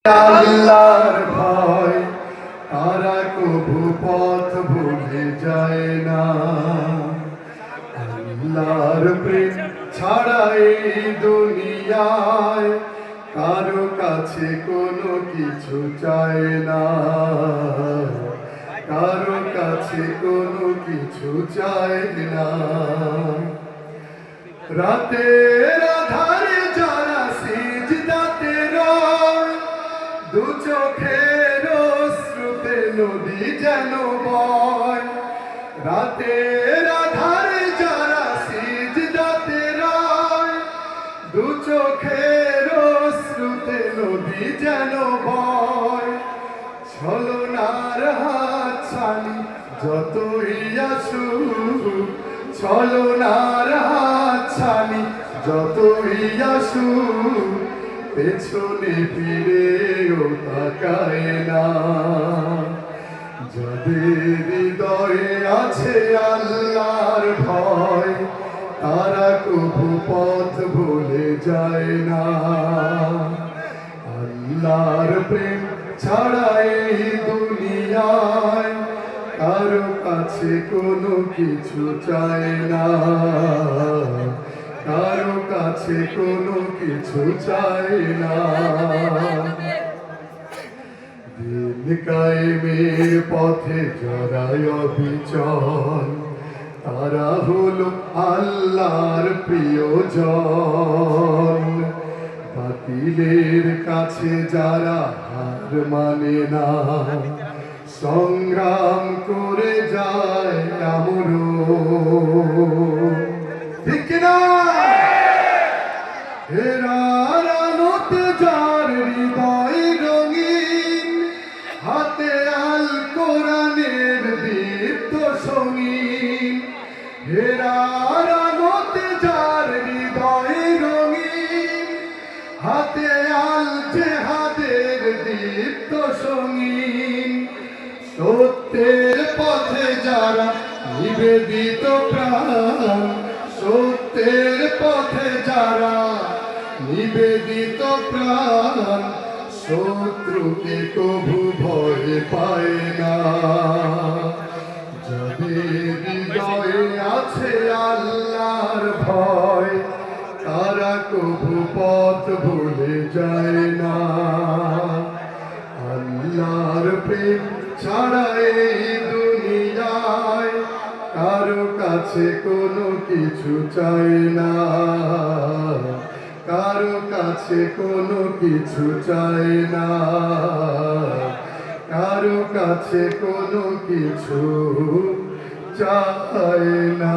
আল্লাহর ভয় তারা কবু পথ ভুলে যায় না। আল্লাহর প্রেম ছাড়া এই দুনিয়ায় কারো কাছে কোনো কিছু চায় না, কারো কাছে কোনো কিছু চায় না। রাতের আধারে যারা সিজদাতে রয়, দু চোখের অশ্রুতে নদী যেন বয়। রাতের আধারে যারা সিজদাতে রয়, দু চোখের অশ্রুতে নদী যেন বয়। ছলনার হাতছানি যতই আসুক, ছলনার হাতছানি যতই আসুক, পেছনে ফিরেও তাকায় না। যাদের হৃদয়ে আছে আল্লাহর ভয় তারা কবু পথ ভুলে যায় না। আল্লাহর প্রেম ছাড়া এই দুনিয়ায় কারো কাছে কোনো কিছু চায় না, কারো কাছে কোনো কিছু চায় না। দিন কায়েমের পথে যারা অবিচল তারা হলো আল্লাহর প্রিয়জন। বাতিলের কাছে যারা হার মানে না, সংগ্রাম করে যায় আমরও, ঠিক না? হেরার আলোতে যার হৃদয় রঙিন, হাতে আল কোরআনের দীপ্ত সঙ্গীন। হেরার আলোতে যার হৃদয় রঙিন, হাতে আল জেহাদের দীপ্ত সঙ্গীন। সত্যের পথে যারা নিবেদিত প্রাণ, সত্যের পথে যারা নিবেদিত প্রাণ, শত্রুকে কভু ভয় পায় না। যাদের হৃদয়ে আছে আল্লাহর ভয় তারা কভু পথ ভুলে যায় না। আল্লাহর প্রেম ছাড়া এই দুনিয়ায় কারো কাছে কোনো কিছু চায় না, কারো কাছে কোনো কিছু চায় না, কারো কাছে কোনো কিছু চায় না।